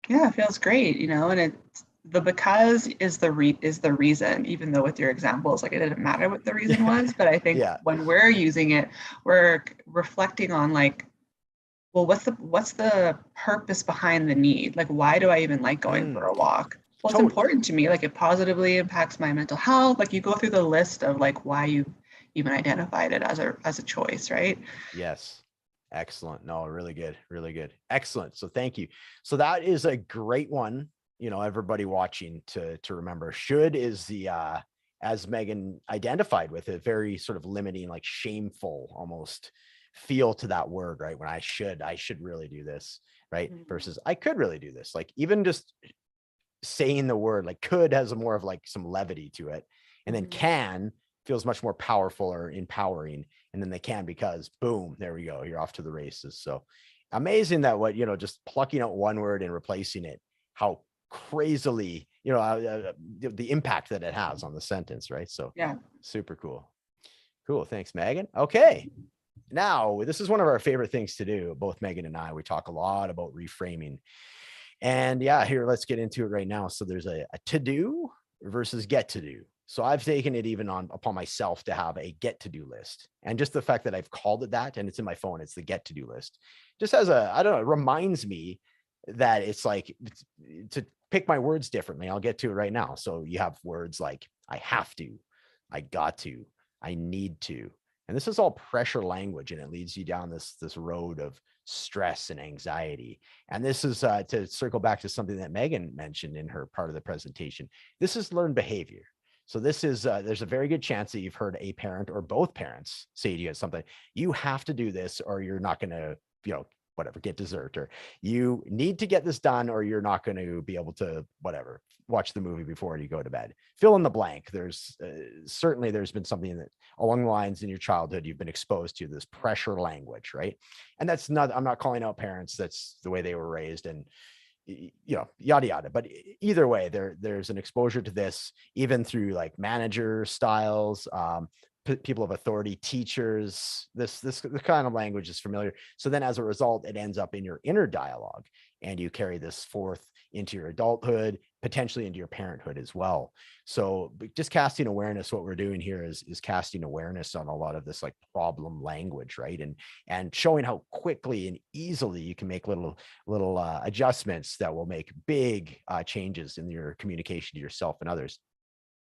Yeah, it feels great, and it's the because is the reason, even though with your examples, like it didn't matter what the reason was. But I think when we're using it, we're reflecting on like, well, what's the purpose behind the need? Like, why do I even like going for a walk? Well, it's important to me. Like, it positively impacts my mental health. Like, you go through the list of like why you even identified it as a choice, right? Yes. Excellent. No, really good. Excellent. So thank you. So that is a great one, everybody watching to remember. Should is the as Megan identified with, a very sort of limiting, like shameful almost feel to that word, right? When I should really do this, right? Versus I could really do this. Like even just saying the word. Like could has a more of like some levity to it. And then Mhm. can feels much more powerful or empowering. And then they can, because boom, there we go. You're off to the races. So amazing that what, just plucking out one word and replacing it, how crazily, the impact that it has on the sentence, right? So Yeah. super cool. Cool. Thanks, Megan. Okay. Now, this is one of our favorite things to do, both Megan and I. We talk a lot about reframing. And yeah, here, let's get into it right now. So there's a to do versus get to do. So I've taken it even upon myself to have a get to do list. And just the fact that I've called it that and it's in my phone, it's the get to do list. Just as I don't know, it reminds me that it's like to pick my words differently. I'll get to it right now. So you have words like I have to, I got to, I need to. And this is all pressure language, and it leads you down this road of stress and anxiety. And this is to circle back to something that Megan mentioned in her part of the presentation. This is learned behavior. So this is there's a very good chance that you've heard a parent or both parents say to you something, you have to do this or you're not going to, whatever, get dessert, or you need to get this done or you're not going to be able to, whatever, watch the movie before you go to bed. Fill in the blank. There's certainly there's been something that along the lines in your childhood you've been exposed to, this pressure language, right? And that's not, I'm not calling out parents, that's the way they were raised, and yada yada. But either way, there's an exposure to this even through like manager styles, people of authority, teachers. This kind of language is familiar. So then as a result, it ends up in your inner dialogue, and you carry this forth into your adulthood, potentially into your parenthood as well. So just casting awareness, what we're doing here is casting awareness on a lot of this like problem language, right? And showing how quickly and easily you can make little adjustments that will make big changes in your communication to yourself and others.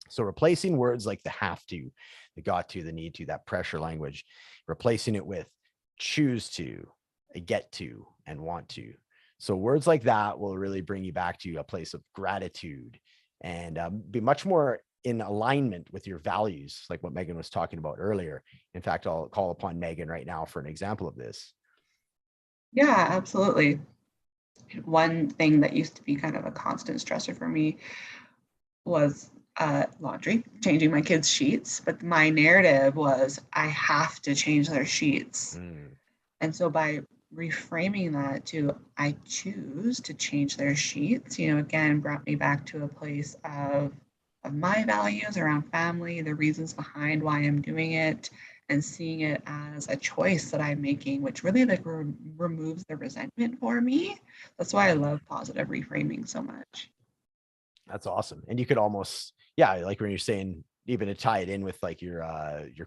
So replacing words like the have to, the got to, the need to, that pressure language, replacing it with choose to, get to, and want to. So words like that will really bring you back to a place of gratitude and be much more in alignment with your values, like what Megan was talking about earlier. In fact, I'll call upon Megan right now for an example of this. Yeah, absolutely. One thing that used to be kind of a constant stressor for me was laundry, changing my kids' sheets. But my narrative was, I have to change their sheets. And so by reframing that to, I choose to change their sheets, again, brought me back to a place of my values around family, the reasons behind why I'm doing it, and seeing it as a choice that I'm making, which really like removes the resentment for me. That's why I love positive reframing so much. That's awesome. And you could almost, yeah, like when you're saying, even to tie it in with like your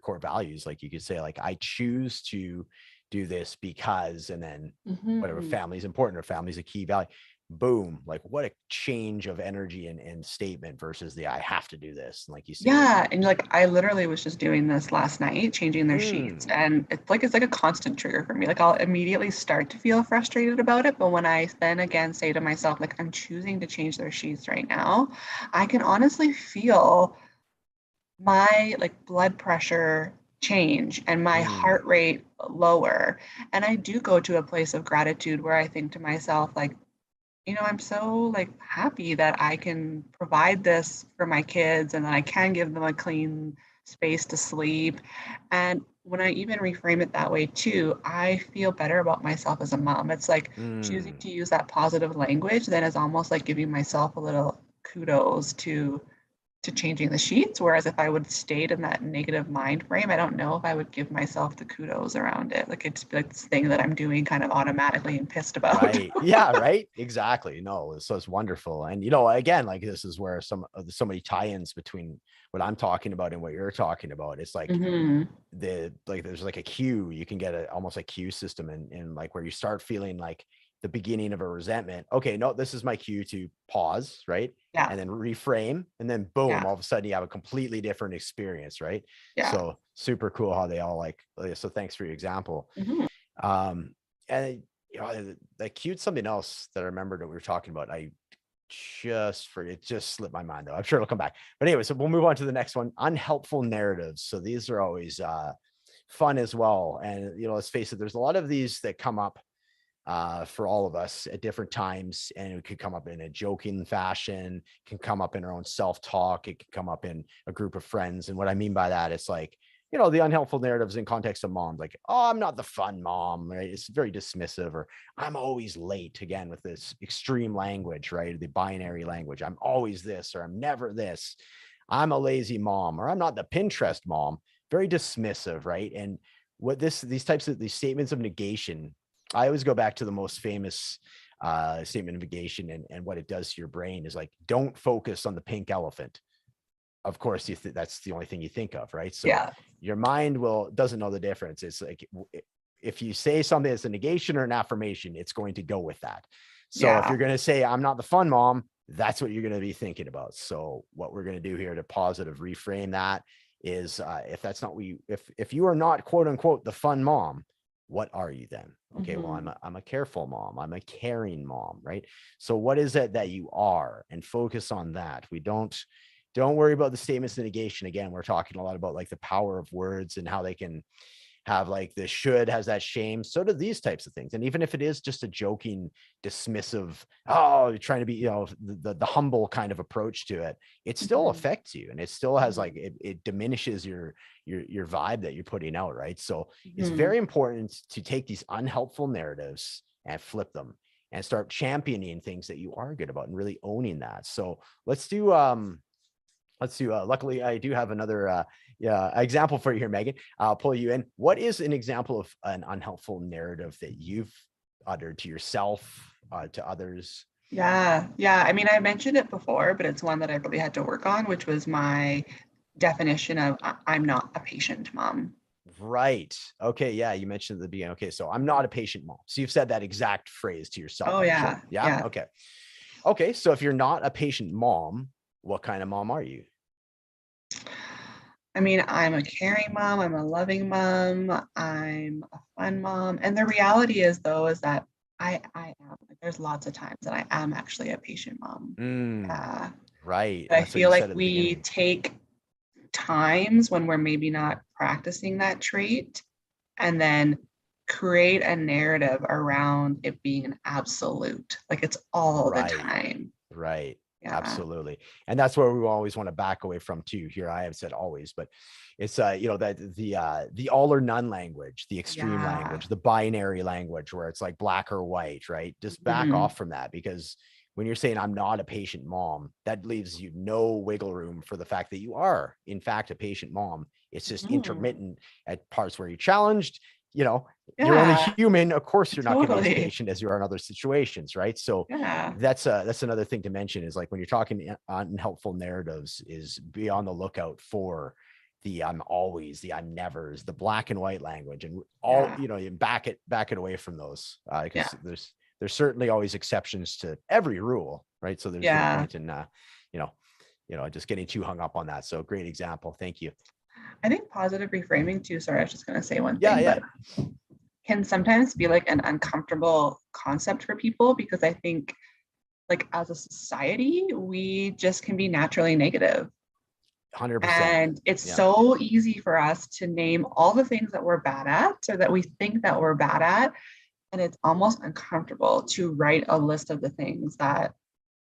core values, like you could say like, I choose to do this because, and then whatever, family is important or family is a key value. Boom. Like what a change of energy and statement versus the, I have to do this. And like you say, Yeah, and like I literally was just doing this last night, changing their sheets, and it's like a constant trigger for me. Like I'll immediately start to feel frustrated about it, but when I then again say to myself, like I'm choosing to change their sheets right now, I can honestly feel my like blood pressure change and my heart rate lower. And I do go to a place of gratitude where I think to myself, like, I'm so like happy that I can provide this for my kids and that I can give them a clean space to sleep. And when I even reframe it that way too, I feel better about myself as a mom. It's like choosing to use that positive language then is almost like giving myself a little kudos to changing the sheets. Whereas if I would stayed in that negative mind frame, I don't know if I would give myself the kudos around it. Like it's like this thing that I'm doing kind of automatically and pissed about. right. Yeah, right. Exactly. No, so it's wonderful. And again, like this is where so many tie-ins between what I'm talking about and what you're talking about. It's like there's like a cue, you can get almost like cue system and like where you start feeling like the beginning of a resentment. Okay, no, this is my cue to pause, right? Yeah. And then reframe, and then boom, Yeah. all of a sudden you have a completely different experience, right? Yeah. So super cool how they all like, so thanks for your example. And that cued something else that I remembered that we were talking about. I it just slipped my mind though. I'm sure it'll come back. But anyway, so we'll move on to the next one. Unhelpful narratives. So these are always fun as well. And let's face it, there's a lot of these that come up for all of us at different times. And it could come up in a joking fashion, can come up in our own self-talk. It can come up in a group of friends. And what I mean by that, it's like, you know, the unhelpful narratives in context of moms, like, oh, I'm not the fun mom, right? It's very dismissive, or I'm always late, again, with this extreme language, right? The binary language. I'm always this, or I'm never this. I'm a lazy mom, or I'm not the Pinterest mom. Very dismissive, right? And what these statements of negation, I always go back to the most famous statement of negation, and what it does to your brain is like, don't focus on the pink elephant. Of course, that's the only thing you think of, right? So Yeah. your mind doesn't know the difference. It's like, if you say something that's a negation or an affirmation, it's going to go with that. So if you're going to say, I'm not the fun mom, that's what you're going to be thinking about. So what we're going to do here to positive reframe that is, if that's not if you are not, quote unquote, the fun mom, what are you then? Okay, well, I'm a careful mom. I'm a caring mom, right? So what is it that you are? And focus on that. Don't worry about the statements of negation. Again, we're talking a lot about like the power of words and how they can have like the should has that shame. So do these types of things. And even if it is just a joking, dismissive, oh, you're trying to be, you know, the humble kind of approach to it, it still affects you. And it still has like, it diminishes your vibe that you're putting out. Right. So it's very important to take these unhelpful narratives and flip them and start championing things that you are good about and really owning that. So let's do, luckily I do have another example for you here, Megan. I'll pull you in. What is an example of an unhelpful narrative that you've uttered to yourself, to others? Yeah. I mean, I mentioned it before, but it's one that I really had to work on, which was my definition of I'm not a patient mom. Right. Okay. Yeah. You mentioned at the beginning. Okay. So I'm not a patient mom. So you've said that exact phrase to yourself. Oh, yeah. Sure. Yeah. Okay. Okay. So if you're not a patient mom, what kind of mom are you? I mean, I'm a caring mom, I'm a loving mom, I'm a fun mom. And the reality is, though, is that I am, like, there's lots of times that I am actually a patient mom. Right. But I That's what feel you like said at the we beginning. take times when we're maybe not practicing that trait and then create a narrative around it being an absolute, like it's all the time. Right. Yeah. Absolutely. And that's where we always want to back away from too. Here, I have said always, but it's you know, that the all or none language, the extreme language, the binary language where it's like black or white, right? Just back off from that, because when you're saying I'm not a patient mom, that leaves you no wiggle room for the fact that you are in fact a patient mom. It's just intermittent at parts where you're challenged, you know, you're only human. Of course, you're not going to be as patient as you are in other situations, right? So that's another thing to mention, is like when you're talking unhelpful narratives, is be on the lookout for the I'm always, the I'm nevers, the black and white language, and all, you know, you back it away from those, because there's certainly always exceptions to every rule, right? So there's no point in just getting too hung up on that. So great example. Thank you. I think positive reframing too. Sorry, I was just going to say one thing, but can sometimes be like an uncomfortable concept for people, because I think like as a society, we just can be naturally negative. 100%. And it's so easy for us to name all the things that we're bad at, or that we think that we're bad at. And it's almost uncomfortable to write a list of the things that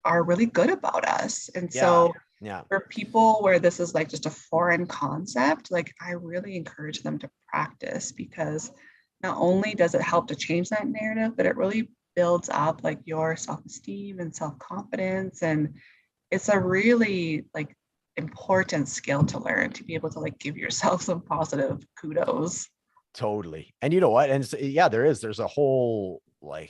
are really good about us. And so for people where this is like just a foreign concept, like I really encourage them to practice, because not only does it help to change that narrative, but it really builds up like your self-esteem and self-confidence. And it's a really like important skill to learn, to be able to like give yourself some positive kudos. Totally. And you know what? And there's a whole, like,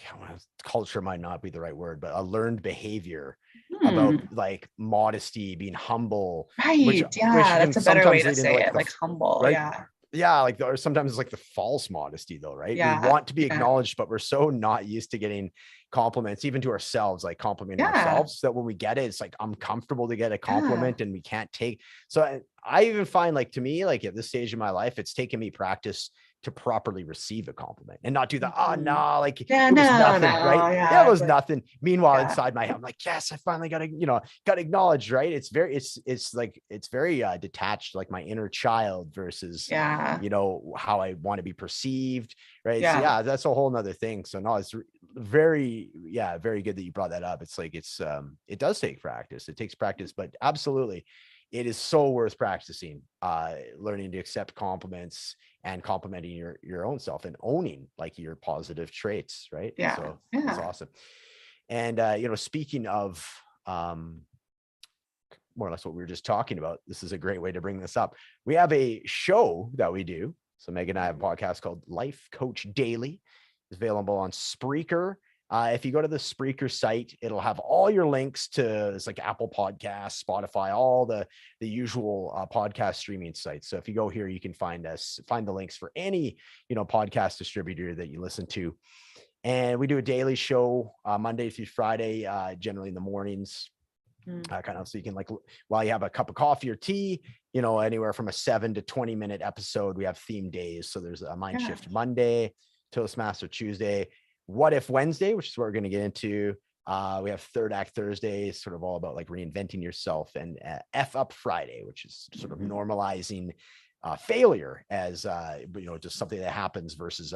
culture might not be the right word, but a learned behavior about like modesty, being humble. Right. Which that's a better way to say it. Like humble. Right? Yeah. Like, or sometimes it's like the false modesty though, right? We want to be acknowledged, but we're so not used to getting compliments, even to ourselves, like complimenting ourselves, that when we get it, it's like uncomfortable to get a compliment and we can't take. So I even find, like, to me, like at this stage of my life, it's taken me practice to properly receive a compliment and not do the, oh no, like it Yeah, was no, nothing, no, right? yeah, It was but nothing. Meanwhile, yeah, inside my head, I'm like, yes, I finally got to, got acknowledged, right? It's like, it's very detached, like my inner child versus, yeah, how I want to be perceived, right? So yeah, yeah, that's a whole nother thing. So no, it's very, very good that you brought that up. It's like, it does take practice. It takes practice, but absolutely, it is so worth practicing, learning to accept compliments and complimenting your own self and owning like your positive traits, right? yeah, So it's yeah. awesome. And speaking of more or less what we were just talking about, this is a great way to bring this up. We have a show that we do. So Megan and I have a podcast called Life Coach Daily. It's available on Spreaker. If you go to the Spreaker site, it'll have all your links to, it's like Apple Podcasts, Spotify, all the usual podcast streaming sites. So if you go here, you can find the links for any, podcast distributor that you listen to. And we do a daily show Monday through Friday, generally in the mornings. Kind of, so you can, like, while you have a cup of coffee or tea, anywhere from a 7 to 20-minute episode. We have theme days. So there's a Mind Shift Monday, Toastmaster Tuesday, What If Wednesday, which is what we're going to get into. We have Third Act Thursday, sort of all about like reinventing yourself, and F Up Friday, which is sort of normalizing failure as, just something that happens versus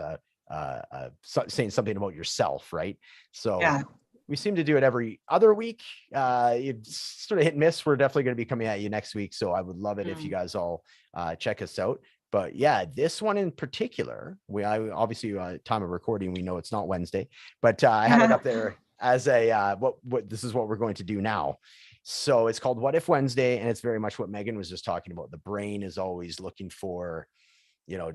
saying something about yourself, right? So Yeah. we seem to do it every other week. It's sort of hit and miss. We're definitely going to be coming at you next week. So I would love it if you guys all check us out. But yeah, this one in particular, obviously time of recording, we know it's not Wednesday, but I had it up there as a, what this is what we're going to do now. So it's called What If Wednesday. And it's very much what Megan was just talking about. The brain is always looking for,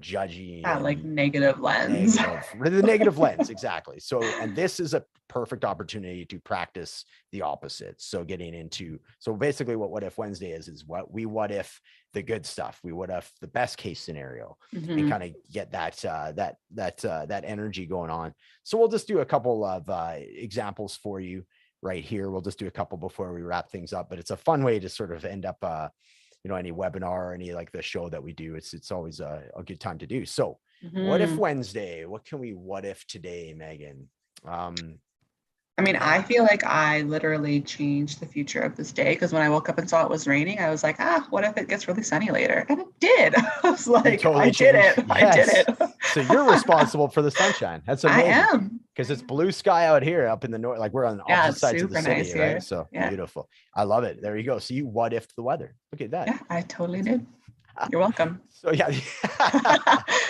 judging, That like negative lens. the negative lens. Exactly. So, and this is a perfect opportunity to practice the opposite. So basically what If Wednesday is what if the good stuff, what if the best case scenario, and kind of get that energy going on. So we'll just do a couple of examples for you right here. We'll just do a couple before we wrap things up, but it's a fun way to sort of end up, any webinar or any like the show that we do. It's always a good time to do. So What If Wednesday? What can we what if today, Megan? I mean, I feel like I literally changed the future of this day, because when I woke up and saw it was raining, I was like, what if it gets really sunny later? And it did. I was like, I did it. Yes. I did it. So you're responsible for the sunshine. That's amazing. I am. Because it's blue sky out here up in the north. Like we're on the opposite sides of the city, right? Here. So beautiful. I love it. There you go. So you what if the weather. Look at that. Yeah, I totally did. You're welcome. So yeah,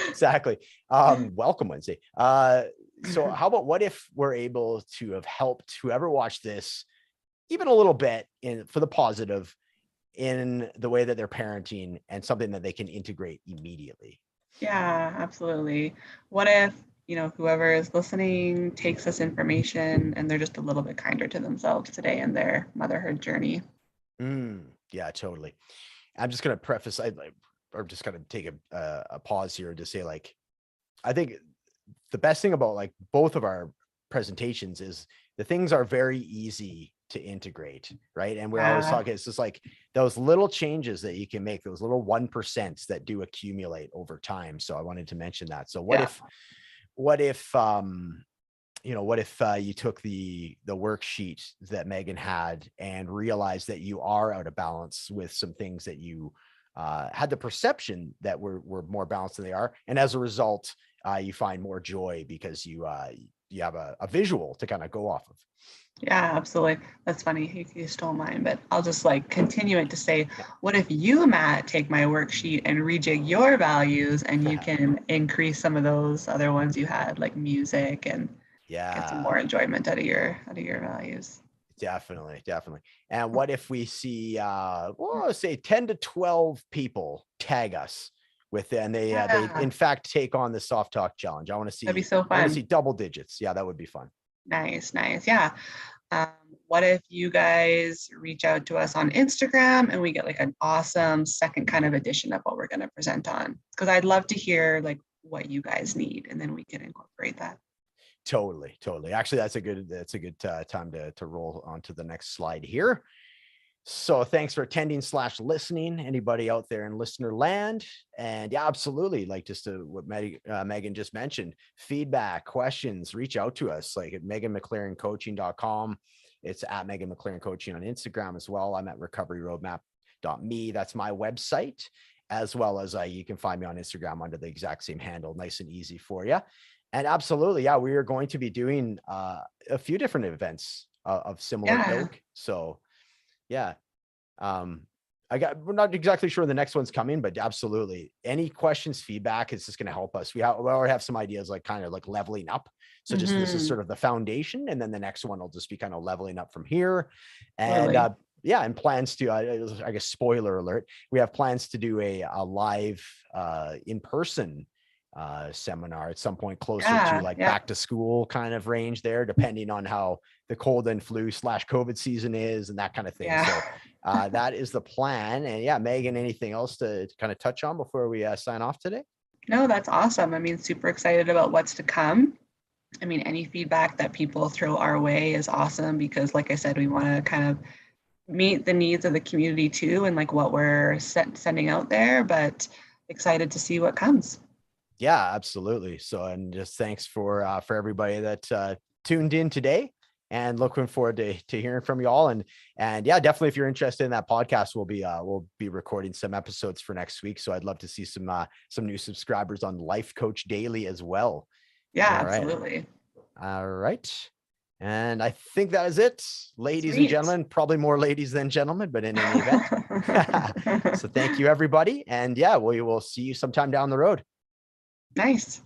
exactly. Welcome Wednesday. So how about what if we're able to have helped whoever watched this even a little bit for the positive in the way that they're parenting, and something that they can integrate immediately? Yeah, absolutely. What if, whoever is listening takes this information and they're just a little bit kinder to themselves today in their motherhood journey? Yeah, totally. I'm just going to preface, or just kind of take a pause here to say, like, I think the best thing about like both of our presentations is the things are very easy to integrate, right? And we're always talking, it's just like those little changes that you can make, those little 1% that do accumulate over time. So I wanted to mention that. So what if you took the worksheet that Megan had and realized that you are out of balance with some things that you had the perception that were more balanced than they are. And as a result, you find more joy because you have a visual to kind of go off of. Yeah, absolutely. That's funny. You stole mine, but I'll just like continue it to say, what if you, Matt, take my worksheet and rejig your values, and you can increase some of those other ones you had, like music, and get some more enjoyment out of your values. Definitely. And what if we see, say 10 to 12 people tag us with, and they in fact take on the soft talk challenge. I want to see, that'd be so fun. I want to see double digits. Yeah, that would be fun. Nice. Yeah. What if you guys reach out to us on Instagram and we get like an awesome second kind of edition of what we're going to present on? Because I'd love to hear like what you guys need, and then we can incorporate that. Totally. Actually, that's a good time to roll on to the next slide here. So thanks for attending / listening, anybody out there in listener land. And yeah, absolutely. Like just to what Megan just mentioned, feedback, questions, reach out to us like at meganmclarencoaching.com. It's at Megan McLaren Coaching on Instagram as well. I'm at recoveryroadmap.me. That's my website, as well as you can find me on Instagram under the exact same handle, nice and easy for you. And absolutely, yeah, we are going to be doing a few different events of similar ilk. So yeah. We're not exactly sure the next one's coming, but absolutely any questions, feedback, it's just going to help us. We already have some ideas, like kind of like leveling up. So just this is sort of the foundation. And then the next one will just be kind of leveling up from here. And yeah, and plans to, I guess, spoiler alert, we have plans to do a live in-person seminar at some point closer to like back to school kind of range there, depending on how the cold and flu / COVID season is and that kind of thing. So that is the plan. And yeah, Megan, anything else to kind of touch on before we sign off today? No, that's awesome. I mean, super excited about what's to come. I mean, any feedback that people throw our way is awesome because, like I said, we want to kind of meet the needs of the community too and like what we're sending out there, but excited to see what comes. Yeah, absolutely. So, and just thanks for everybody that tuned in today, and looking forward to hearing from you all. And yeah, definitely, if you're interested in that podcast, we'll be recording some episodes for next week. So I'd love to see some new subscribers on Life Coach Daily as well. Yeah, absolutely. All right. And I think that is it, ladies and gentlemen, probably more ladies than gentlemen, but in any event. So thank you, everybody. And yeah, we will see you sometime down the road. Nice.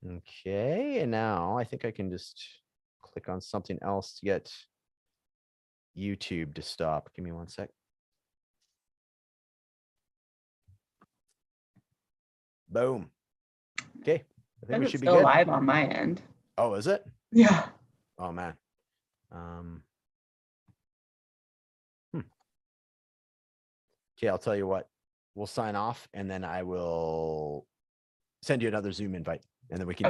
Okay, and now I think I can just click on something else to get YouTube to stop. Give me one sec. Boom. Okay, I think we should be good. Live on my end. Oh, is it? Yeah. Oh man. Okay, I'll tell you what. We'll sign off, and then I will send you another Zoom invite, and then we can